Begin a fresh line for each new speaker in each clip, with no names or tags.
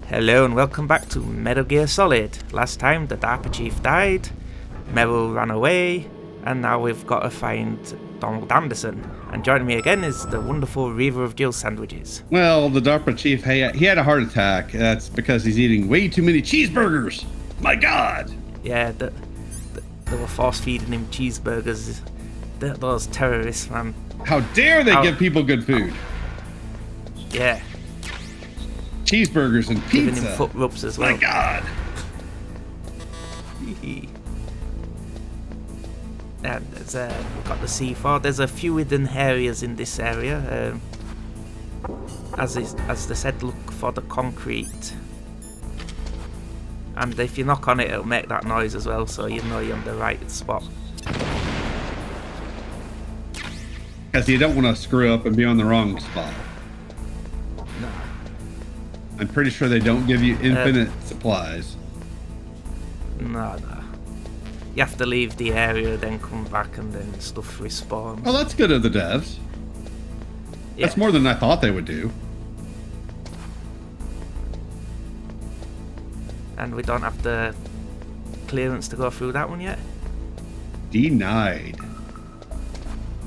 Hello and welcome back to Metal Gear Solid. Last time the DARPA chief died, Meryl ran away, and now we've got to find Donald Anderson. And joining me again is the wonderful Reaver of Jill sandwiches.
Well, the DARPA chief, hey, he had a heart attack. That's because he's eating way too many cheeseburgers. My God!
Yeah, they were force feeding him cheeseburgers. Those terrorists, man.
How dare they give people good food?
Yeah.
Cheeseburgers and pizza.
Giving him foot rubs as well.
My God!
And we've got the C4. There's a few hidden areas in this area. As they said, look for the concrete. And if you knock on it, it'll make that noise as well, so you know you're on the right spot.
Because you don't want to screw up and be on the wrong spot.
No.
I'm pretty sure they don't give you infinite supplies.
No. You have to leave the area, then come back, and then stuff respawns.
Well, that's good of the devs. Yeah. That's more than I thought they would do.
And we don't have the clearance to go through that one yet.
Denied.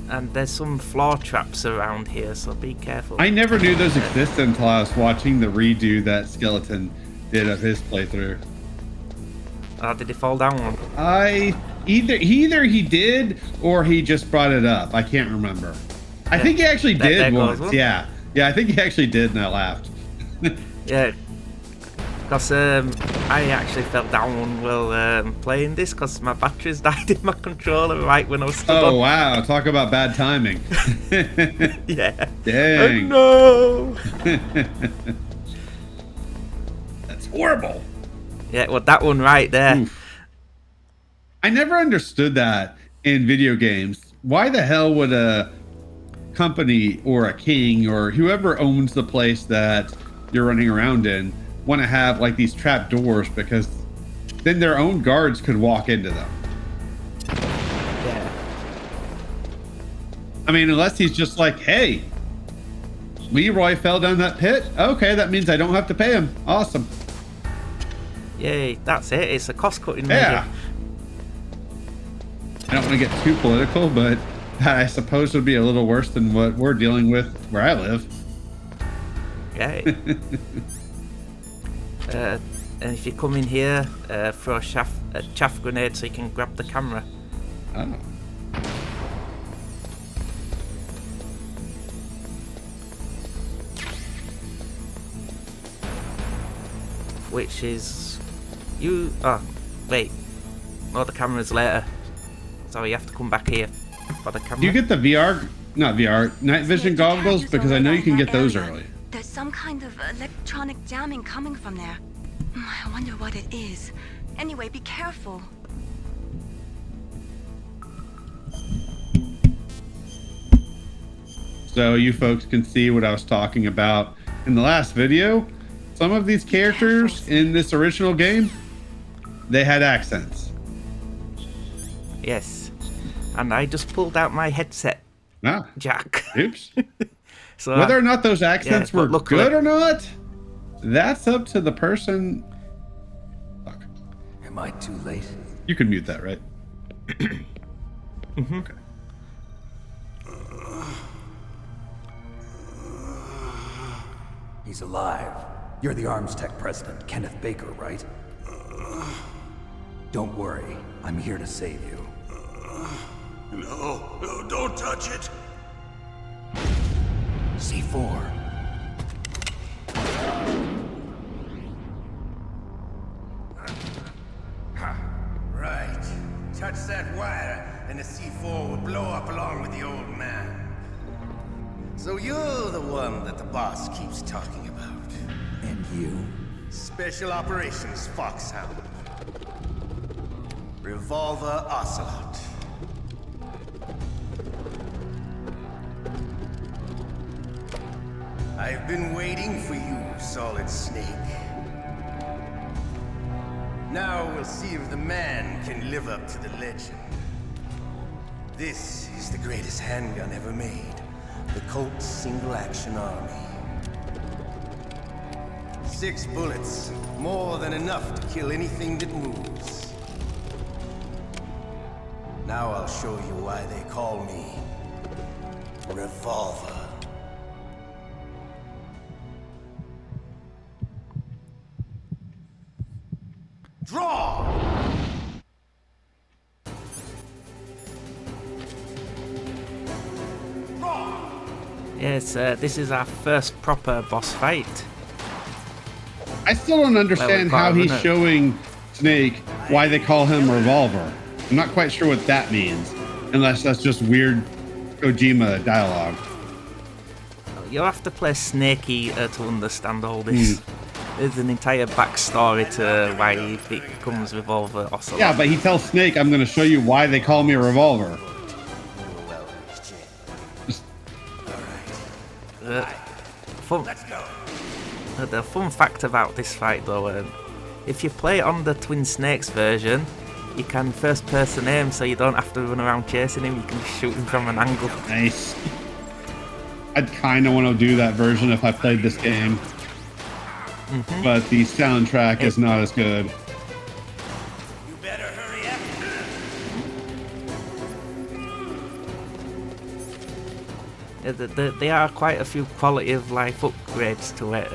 And there's some floor traps around here, so be careful.
I never knew those existed until I was watching the redo that Skeleton did of his playthrough.
Did he fall down one?
Either he did or he just brought it up. I can't remember. I think he actually did once. Yeah, I think he actually did, and I laughed.
Yeah, because I actually fell down one while playing this because my batteries died in my controller right when I was stood on.
Wow, talk about bad timing.
Yeah.
Dang.
Oh, no.
That's horrible.
Yeah, well, that one right there.
Oof. I never understood that in video games. Why the hell would a company or a king or whoever owns the place that you're running around in want to have like these trap doors, because then their own guards could walk into them.
Yeah.
I mean, unless he's just like, hey, Leroy fell down that pit. Okay, that means I don't have to pay him. Awesome.
Yay, that's it. It's a cost-cutting measure.
Yeah. I don't want to get too political, but I suppose it would be a little worse than what we're dealing with where I live.
Yay. And if you come in here, throw a chaff grenade so you can grab the camera.
Oh.
Which is you. Oh, wait. No, the camera's later. So you have to come back here for the camera.
Do you get the not VR, night vision goggles? Because I know you can get those early.
There's some kind of electronic jamming coming from there. I wonder what it is. Anyway, be careful.
So you folks can see what I was talking about in the last video. Some of these characters in this original game, they had accents.
Yes. And I just pulled out my headset jack.
Oops.
So
whether or not those accents were good or not, that's up to the person. Fuck.
Am I too late?
You can mute that, right?
Mm-hmm.
Okay.
He's alive. You're the Arms Tech president, Kenneth Baker, right? Don't worry. I'm here to save you.
No, don't touch it.
C4.
Right. Touch that wire, and the C4 will blow up along with the old man. So you're the one that the boss keeps talking about.
And you?
Special Operations Foxhound. Revolver Ocelot. I've been waiting for you, Solid Snake. Now we'll see if the man can live up to the legend. This is the greatest handgun ever made. The Colt's Single Action Army. 6 bullets, more than enough to kill anything that moves. Now I'll show you why they call me Revolver. Draw!
Yes, this is our first proper boss fight.
I still don't understand
got
how
him,
he's
innit?
showing Snake why they call him Revolver. I'm not quite sure what that means, unless that's just weird Kojima dialogue.
You'll have to play Snake Eater to understand all this. There's an entire backstory to why he becomes Revolver Ocelot.
Yeah, but he tells Snake, I'm going to show you why they call me Revolver.
The fun fact about this fight, though, if you play it on the Twin Snakes version, you can first person aim, so you don't have to run around chasing him. You can just shoot him from an angle.
Nice. I'd kind of want to do that version if I played this game. But the soundtrack is not as good.
You better hurry up.
There are quite a few quality of life upgrades to it,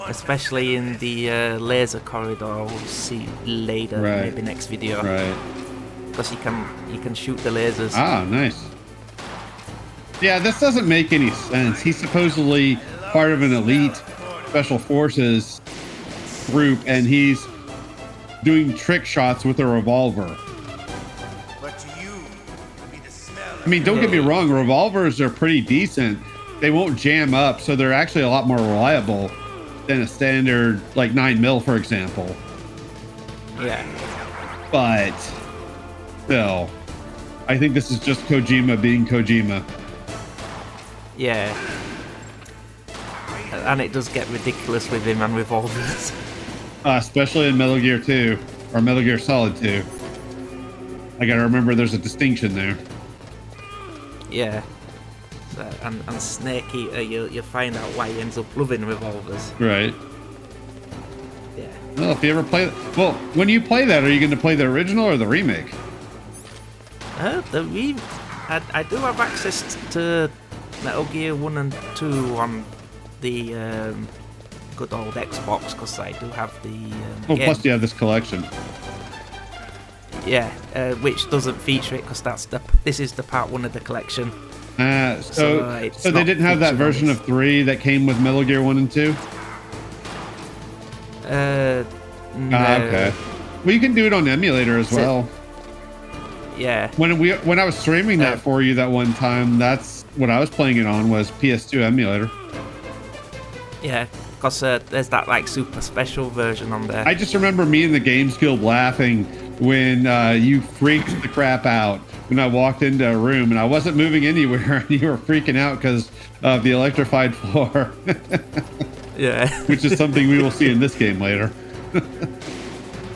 especially in the laser corridor. We'll see later, maybe next video.
Right.
Because you can shoot the lasers.
Ah, nice. Yeah, this doesn't make any sense. He's supposedly part of an elite special forces group, and he's doing trick shots with a revolver.
But to you, it'll be the smell.
I mean, don't get me wrong, revolvers are pretty decent. They won't jam up, so they're actually a lot more reliable than a standard, like 9mm, for example.
Yeah.
But still, I think this is just Kojima being Kojima.
Yeah. And it does get ridiculous with him and revolvers.
Especially in Metal Gear 2 or Metal Gear Solid 2. I gotta remember there's a distinction there.
Yeah. And Snake Eater, you find out why he ends up loving revolvers.
Right.
Yeah.
Well, if you ever play, well, when you play that, are you going to play the original or the remake?
I do have access to Metal Gear 1 and 2 on the good old Xbox, because I do have the
Well,
game.
plus you have this collection.
Yeah, which doesn't feature it because this is the part 1 of the collection.
So
it's
they
not
didn't have that
featured on
version
this.
of 3 that came with Metal Gear 1 and 2?
No.
Okay. Well, you can do it on emulator as well.
Yeah.
When I was streaming that for you that one time, that's what I was playing it on, was PS2 emulator.
Yeah, because there's that like super special version on there.
I just remember me and the Games Guild laughing when you freaked the crap out when I walked into a room and I wasn't moving anywhere and you were freaking out because of the electrified floor.
Yeah.
Which is something we will see in this game later.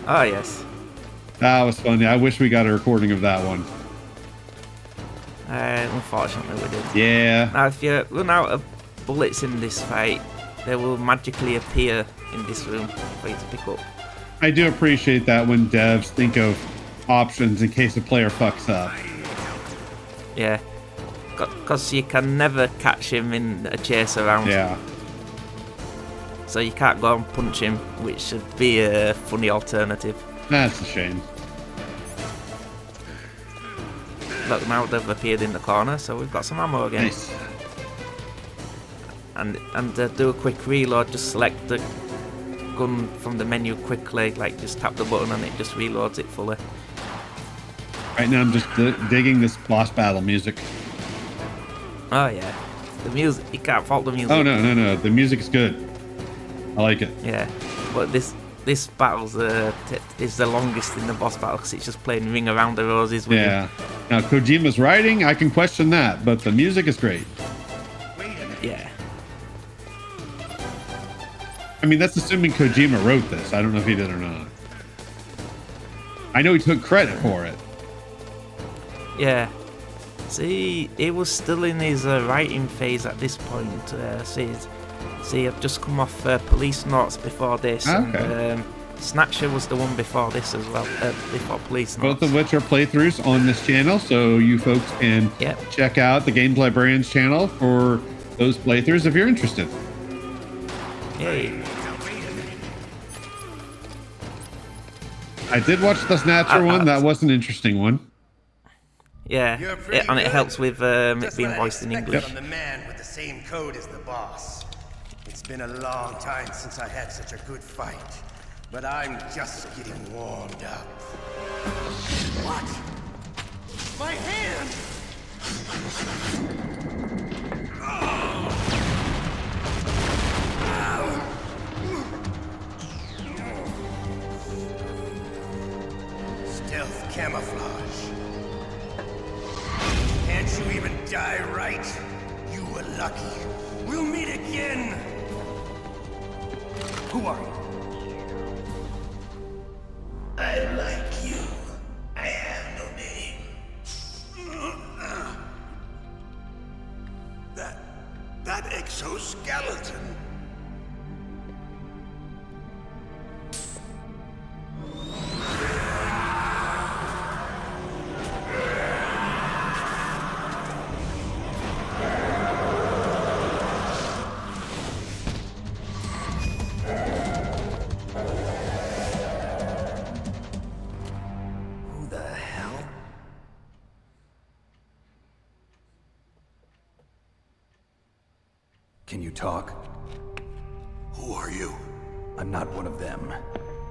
Oh, yes.
That was funny. I wish we got a recording of that one.
Unfortunately, we did.
Yeah.
Now, if you run out of bullets in this fight, they will magically appear in this room for you to pick up.
I do appreciate that when devs think of options in case a player fucks up.
Yeah. Because you can never catch him in a chase around.
Yeah.
So you can't go and punch him, which should be a funny alternative.
That's a shame.
Look, now they've appeared in the corner, so we've got some ammo again.
Nice.
And do a quick reload, just select the gun from the menu quickly, like just tap the button and it just reloads it fully.
Right now I'm just digging this boss battle music.
Oh yeah, the music, you can't fault the music.
Oh no, the music's good. I like it.
Yeah, but this battle's is the longest in the boss battle because it's just playing Ring Around the Roses with
Yeah. Now Kojima's writing, I can question that, but the music is great.
Yeah.
I mean, that's assuming Kojima wrote this. I don't know if he did or not. I know he took credit for it.
Yeah. See, he was still in his writing phase at this point. See, I've just come off Police Notes before this,
Okay.
and Snatcher was the one before this as well, before Police Notes.
Both of which are playthroughs on this channel, so you folks can
Yep.
check out the Games Librarians channel for those playthroughs if you're interested.
Yay.
I did watch the Snatcher one. That was an interesting one.
Yeah,
You're pretty
and it
good.
helps with it
Just
being
what I
voiced in
expected
English.
from the man with the same code as the boss. It's been a long time since I had such a good fight, but I'm just getting warmed up. What? My hand! Stealth camouflage. Can't you even die right? You were lucky. We'll meet again! Who are you? I'm like you. I have no name. That exoskeleton. Who the hell?
Can you talk?
Who are you?
I'm not one of them.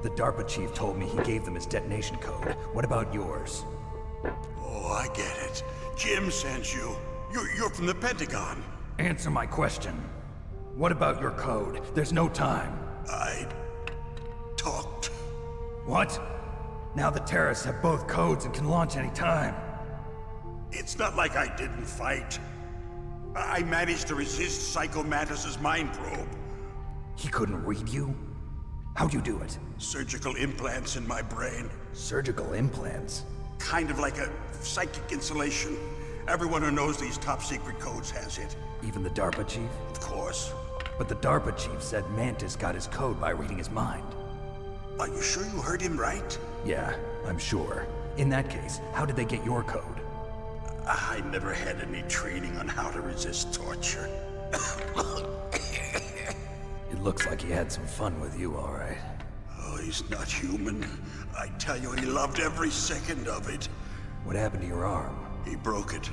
The DARPA chief told me he gave them his detonation code. What about yours?
Oh, I get it. Jim sent you. You're from the Pentagon.
Answer my question. What about your code? There's no time.
I talked.
What? Now the terrorists have both codes and can launch any time.
It's not like I didn't fight. I managed to resist Psycho Mantis's mind probe.
He couldn't read you? How'd you do it?
Surgical implants in my brain.
Surgical implants?
Kind of like a psychic insulation. Everyone who knows these top secret codes has it.
Even the DARPA chief?
Of course.
But the DARPA chief said Mantis got his code by reading his mind.
Are you sure you heard him right?
Yeah, I'm sure. In that case, how did they get your code?
I never had any training on how to resist torture.
It looks like he had some fun with you, all right.
Oh, he's not human. I tell you, he loved every second of it.
What happened to your arm?
He broke it.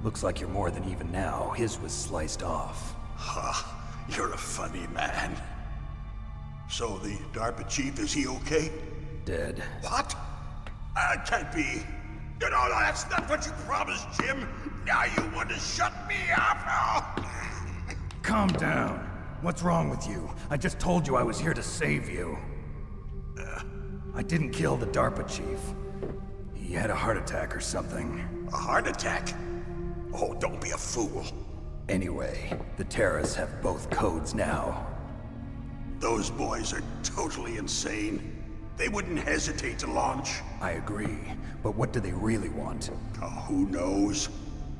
Looks like you're more than even now. His was sliced off.
Ha, you're a funny man. So the DARPA chief, is he okay?
Dead.
What? Can't be. No, that's not what you promised, Jim. Now you want to shut me up? Oh.
Calm down. What's wrong with you? I just told you I was here to save you. I didn't kill the DARPA chief. He had a heart attack or something.
A heart attack? Oh, don't be a fool.
Anyway, the terrorists have both codes now.
Those boys are totally insane. They wouldn't hesitate to launch.
I agree, but what do they really want?
Oh, who knows?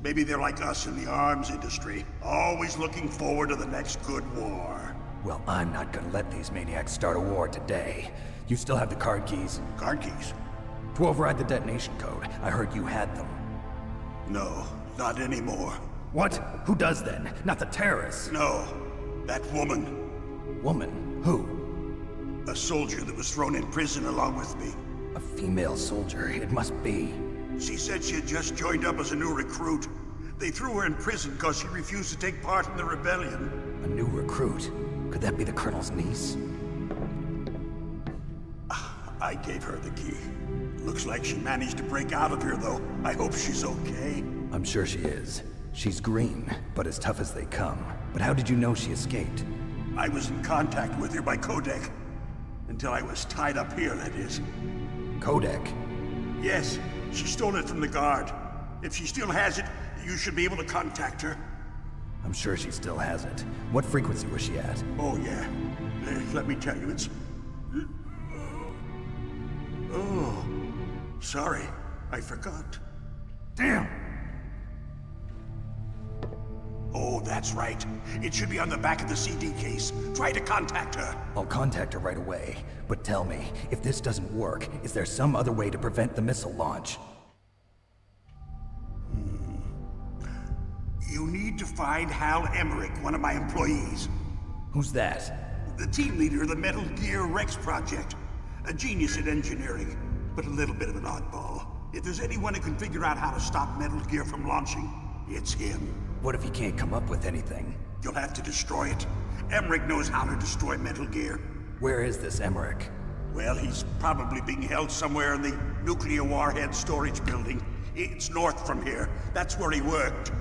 Maybe they're like us in the arms industry, always looking forward to the next good war.
Well, I'm not gonna let these maniacs start a war today. You still have the card keys?
Card keys?
To override the detonation code. I heard you had them.
No, not anymore.
What? Who does then? Not the terrorists.
No, that woman.
Woman? Who?
A soldier that was thrown in prison along with me.
A female soldier. It must be.
She said she had just joined up as a new recruit. They threw her in prison because she refused to take part in the rebellion.
A new recruit? Could that be the Colonel's niece?
I gave her the key. Looks like she managed to break out of here, though. I hope she's okay.
I'm sure she is. She's green, but as tough as they come. But how did you know she escaped?
I was in contact with her by codec. Until I was tied up here, that is.
Codec?
Yes, she stole it from the guard. If she still has it, you should be able to contact her.
I'm sure she still has it. What frequency was she at?
Oh, yeah. Let me tell you, it's... Oh, sorry. I forgot.
Damn!
Oh, that's right. It should be on the back of the CD case. Try to contact her.
I'll contact her right away. But tell me, if this doesn't work, is there some other way to prevent the missile launch?
You need to find Hal Emmerich, one of my employees.
Who's that?
The team leader of the Metal Gear Rex project. A genius at engineering, but a little bit of an oddball. If there's anyone who can figure out how to stop Metal Gear from launching, it's him.
What if he can't come up with anything?
You'll have to destroy it. Emmerich knows how to destroy Metal Gear.
Where is this Emmerich?
Well, he's probably being held somewhere in the nuclear warhead storage building. It's north from here. That's where he worked.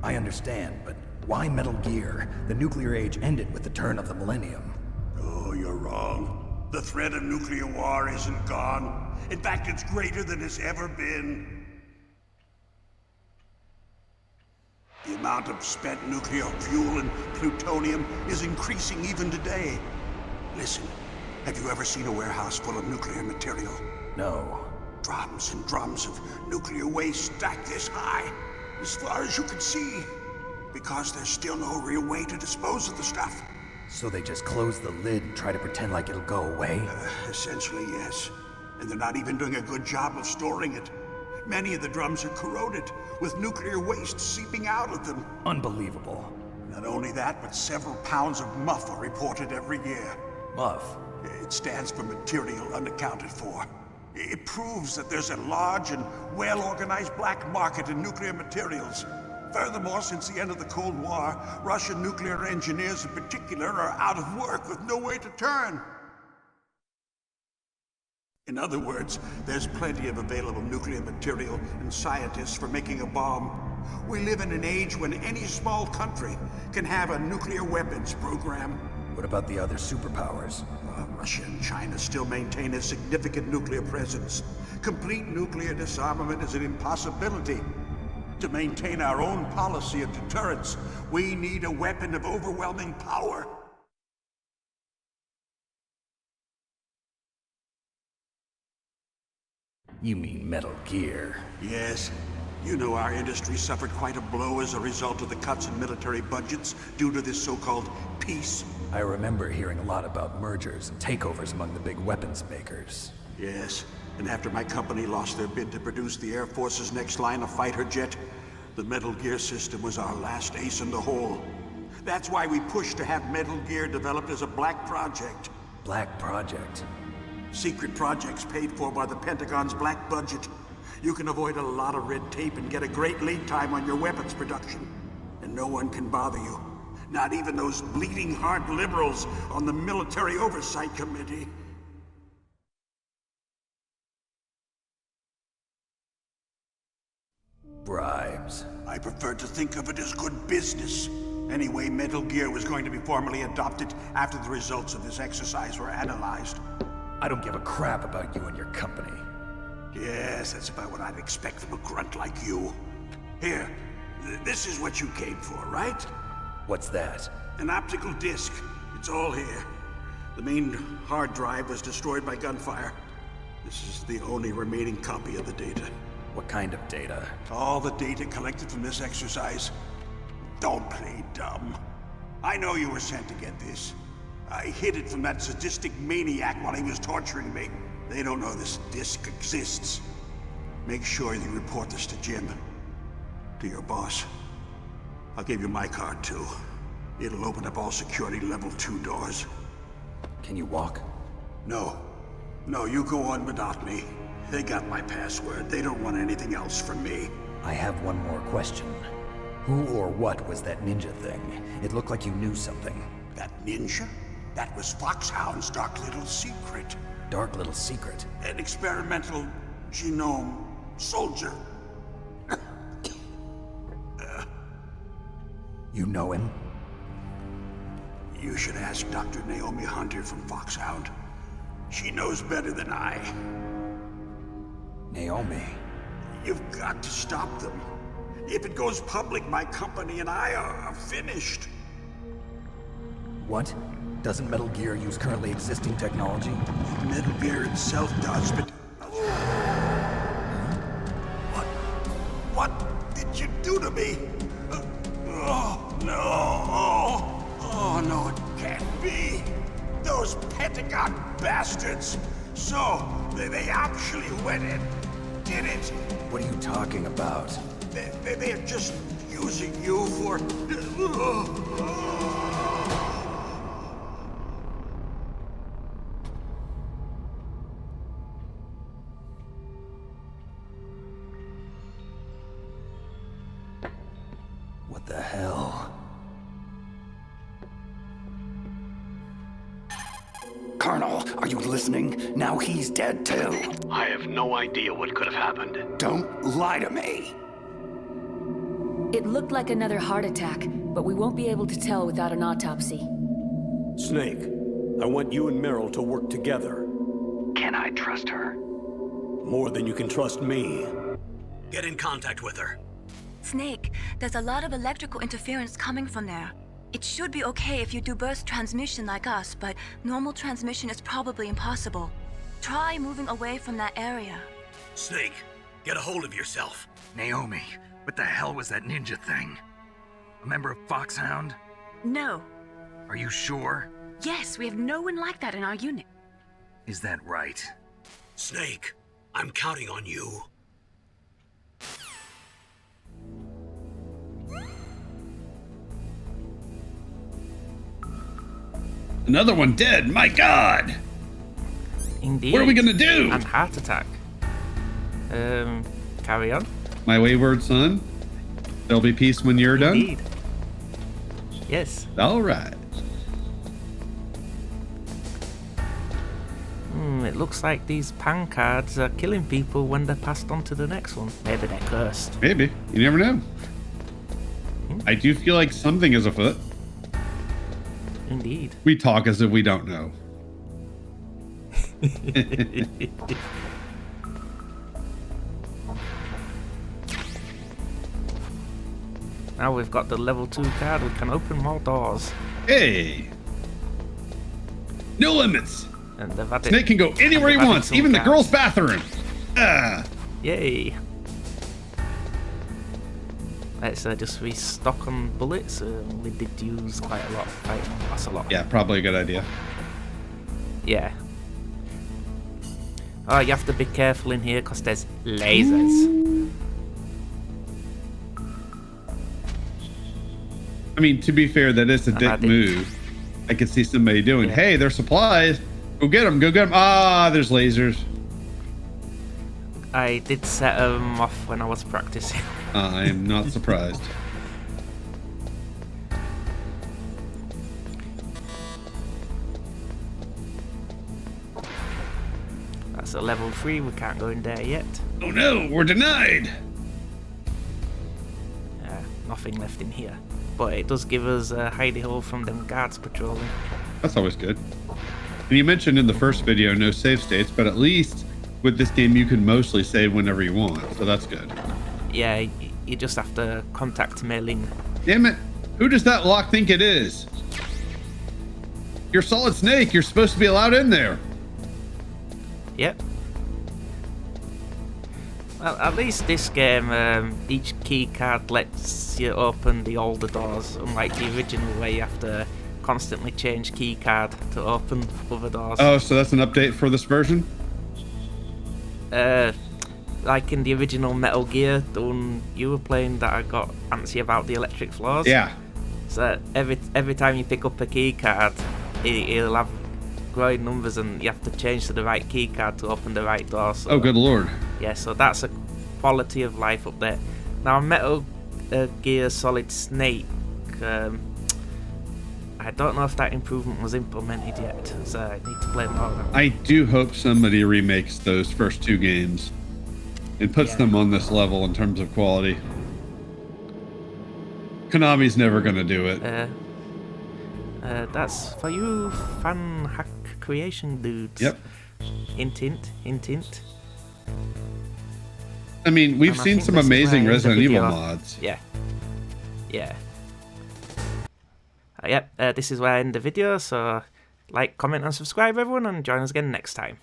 I understand, but why Metal Gear? The nuclear age ended with the turn of the millennium.
Oh, you're wrong. The threat of nuclear war isn't gone. In fact, it's greater than it's ever been. The amount of spent nuclear fuel and plutonium is increasing even today. Listen, have you ever seen a warehouse full of nuclear material?
No.
Drums and drums of nuclear waste stacked this high, as far as you can see, because there's still no real way to dispose of the stuff.
So they just close the lid and try to pretend like it'll go away?
Essentially, yes. And they're not even doing a good job of storing it. Many of the drums are corroded, with nuclear waste seeping out of them.
Unbelievable.
Not only that, but several pounds of muff are reported every year.
Muff?
It stands for material unaccounted for. It proves that there's a large and well-organized black market in nuclear materials. Furthermore, since the end of the Cold War, Russian nuclear engineers in particular are out of work with no way to turn. In other words, there's plenty of available nuclear material and scientists for making a bomb. We live in an age when any small country can have a nuclear weapons program.
What about the other superpowers?
Russia and China still maintain a significant nuclear presence. Complete nuclear disarmament is an impossibility. To maintain our own policy of deterrence, we need a weapon of overwhelming power.
You mean Metal Gear?
Yes. You know our industry suffered quite a blow as a result of the cuts in military budgets due to this so-called peace.
I remember hearing a lot about mergers and takeovers among the big weapons makers.
Yes. And after my company lost their bid to produce the Air Force's next line of fighter jet, the Metal Gear system was our last ace in the hole. That's why we pushed to have Metal Gear developed as a black project.
Black Project?
Secret projects paid for by the Pentagon's black budget. You can avoid a lot of red tape and get a great lead time on your weapons production. And no one can bother you. Not even those bleeding heart liberals on the Military Oversight Committee.
Bribes.
I prefer to think of it as good business. Anyway, Metal Gear was going to be formally adopted after the results of this exercise were analyzed.
I don't give a crap about you and your company.
Yes, that's about what I'd expect from a grunt like you. Here, this is what you came for, right?
What's that?
An optical disc. It's all here. The main hard drive was destroyed by gunfire. This is the only remaining copy of the data.
What kind of data?
All the data collected from this exercise. Don't play dumb. I know you were sent to get this. I hid it from that sadistic maniac while he was torturing me. They don't know this disc exists. Make sure you report this to Jim. To your boss. I'll give you my card too. It'll open up all security level 2 doors.
Can you walk?
No. No, you go on without me. They got my password. They don't want anything else from me.
I have one more question. Who or what was that ninja thing? It looked like you knew something.
That ninja? That was Foxhound's dark little secret.
Dark little secret?
An experimental genome soldier.
You know him?
You should ask Dr. Naomi Hunter from Foxhound. She knows better than I.
Naomi?
You've got to stop them. If it goes public, my company and I are finished.
What? Doesn't Metal Gear use currently existing technology?
Metal Gear itself does, but... What did you do to me? Oh. No! Oh, no, it can't be! Those Pentagon bastards! So, they actually went and did it!
What are you talking about?
They're just using you for...
What the hell? Colonel, are you listening? Now he's dead too.
I have no idea what could have happened.
Don't lie to me.
It looked like another heart attack, but we won't be able to tell without an autopsy.
Snake, I want you and Meryl to work together.
Can I trust her?
More than you can trust me. Get in contact with her.
Snake, there's a lot of electrical interference coming from there. It should be okay if you do burst transmission like us, but normal transmission is probably impossible. Try moving away from that area.
Snake, get a hold of yourself.
Naomi, what the hell was that ninja thing? A member of Foxhound?
No.
Are you sure?
Yes, we have no one like that in our unit.
Is that right?
Snake, I'm counting on you.
Another one dead. My God.
Indeed.
What are we gonna do?
And heart attack. Carry on.
My wayward son. There'll be peace when you're
Indeed.
done.
Yes.
All right.
It looks like these pan cards are killing people when they're passed on to the next one. Maybe they're cursed.
Maybe. You never know. I do feel like something is afoot.
Indeed.
We talk as if we don't know.
Now we've got the level 2 card, we can open more doors.
Hey. No limits.
And they've added,
Snake can go anywhere he
they've added
wants,
some
even the
cards.
girls' bathroom. Ah.
Yay. Let's just restock on bullets. We did use quite a lot. That's a lot.
Yeah, probably a good idea.
Yeah. Oh, you have to be careful in here because there's lasers.
I mean, to be fair, that is a dick move. I could see somebody doing, hey, there's supplies. Go get them, go get them. Ah, there's lasers.
I did set them off when I was practicing.
I am not surprised.
That's a level 3, we can't go in there yet.
Oh no, we're denied.
Nothing left in here. But it does give us a hidey hole from them guards patrolling.
That's always good. And you mentioned in the first video no save states, but at least with this game you can mostly save whenever you want, so that's good.
Yeah, you just have to contact mailing.
Damn it, who does that lock think it is? You're Solid Snake, you're supposed to be allowed in there.
Yep. Well, at least this game, each key card lets you open the older doors, unlike the original where you have to constantly change key card to open other doors.
Oh, so that's an update for this version?
Like in the original Metal Gear, the one you were playing that I got antsy about the electric floors.
Yeah.
So every time you pick up a key card, it'll have growing numbers and you have to change to the right key card to open the right door. So,
oh, good lord.
Yeah, so that's a quality of life up there. Now, Metal Gear Solid Snake, I don't know if that improvement was implemented yet, so I need to play more of that.
I do hope somebody remakes those first two games and puts them on this level in terms of quality. Konami's never gonna do it.
That's for you fan hack creation dudes.
Yep.
Hint, hint, hint, hint.
I mean, we've
And I
seen
think
some
this is
amazing
where the
Resident Evil
video-
mods.
Yeah. Yeah. Yep, this is where I end the video, so like, comment and subscribe everyone and join us again next time.